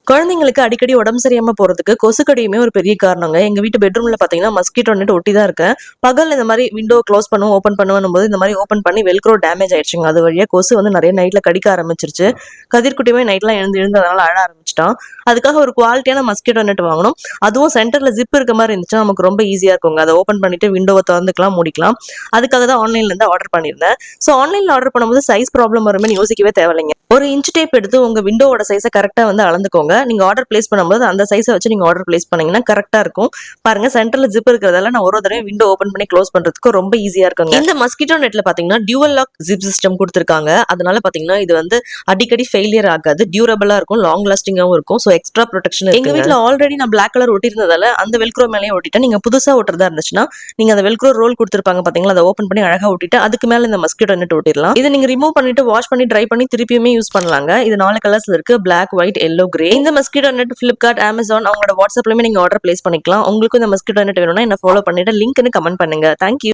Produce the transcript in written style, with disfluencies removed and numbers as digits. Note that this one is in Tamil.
குழந்தைங்களுக்கு அடிக்கடி உடம்பு சரியாம போறதுக்கு கொசுக்கடியுமே ஒரு பெரிய காரணங்க. எங்க வீட்டு பெட்ரூம்ல பாத்தீங்கன்னா மஸ்கிட்டோ நெட் ஒட்டி தான் இருக்கேன். பகல்ல இந்த மாதிரி விண்டோ க்ளோஸ் பண்ணுவோம், ஓப்பன் பண்ணுவோம் போது இந்த மாதிரி ஓப்பன் பண்ணி வெல்க்ரோ டேமேஜ் ஆயிடுச்சுங்க. அது வழியா கொசு வந்து நிறைய நைட்ல கடிக்க ஆரம்பிச்சிருச்சு. கதிர்குட்டியுமே நைட்லாம் எழுந்து எழுந்து அதனால அழ ஆரம்பிச்சிட்டான். அதுக்காக ஒரு குவாலிட்டியான மஸ்கிட்டோ நெட் வாங்கணும். அதுவும் சென்டர்ல ஜிப் இருக்க மாதிரி இருந்துச்சுன்னா நமக்கு ரொம்ப ஈஸியா இருக்குங்க. அதை ஓப்பன் பண்ணிட்டு விண்டோவை திறந்துக்கலாம், மூடிக்கலாம். அதுக்காக தான் ஆன்லைன்ல இருந்து ஆர்டர் பண்ணியிருந்தேன். ஸோ ஆன்லைன்ல ஆர்டர் பண்ணும்போது சைஸ் ப்ராப்ளம் வருமே யோசிக்கவே தேவையில்லைங்க. ஒரு இன்ச் டேப் எடுத்து உங்க விண்டோவோட சைஸை கரெக்டா வந்து அளந்துக்கோங்க. நீங்க ஆர்டர் பிளேஸ் பண்ணும்போது அந்த சைஸை வச்சு நீங்க ஆர்டர் பிளேஸ் பண்ணீங்கன்னா கரெக்டா இருக்கும். பாருங்க, சென்டர்ல ஜிப் இருக்கிறதால நான் ஒரு தடவை விண்டோ ஓபன் பண்ணி க்ளோஸ் பண்றதுக்கு ரொம்ப ஈஸியா இருக்குங்க. இந்த மஸ்கிட்டோ நெட்ல பாத்தீங்கன்னா டியூவல் லாக் ஜிப் சிஸ்டம் கொடுத்திருக்காங்க. அதனால பாத்தீங்கன்னா இது வந்து அடிக்கடி ஃபெயிலியர் ஆகாது, டியூரபிளா இருக்கும், லாங் லாஸ்டிங்காவும் இருக்கும். So extra protection. எங்க வீட்டுல ஆல்ரெடி நான் பிளாக் கலர் ஒட்டி இருந்ததால அந்த வெல்க்ரோ மேலேயே ஒட்டிட்டேன். நீங்க புதுசா ஒட்டுறதா இருந்துச்சுன்னா நீங்க அந்த வெல்க்ரோ ரோல் கொடுத்திருப்பாங்க பாத்தீங்களா, அதை ஓபன் பண்ணி அழகா ஒட்டிட்டு அதுக்கு மேல இந்த மஸ்கிட்டோ நெட் ஒட்டிடலாம். இதை நீங்க ரிமூவ் பண்ணிட்டு வாஷ் பண்ணி ட்ரை பண்ணி திருப்பியுமே யூஸ் பண்ணலாங்க. இது 4 கலர்ஸ்ல இருக்கு, பிளாக், ஒயிட், எல்லோ, கிரே. இந்த மஸ்கிட்டோ நெட் Flipkart, Amazon அவங்களோட வாட்ஸ்அப்லயுமே நீங்க ஆர்டர் பிளேஸ் பண்ணிக்கலாம். உங்களுக்கு இந்த மஸ்கிட்டோ நெட் வேணும்னா என்ன ஃபாலோ பண்ணிட்டு லிங்க்னு கமெண்ட் பண்ணுங்க. தேங்க்யூ.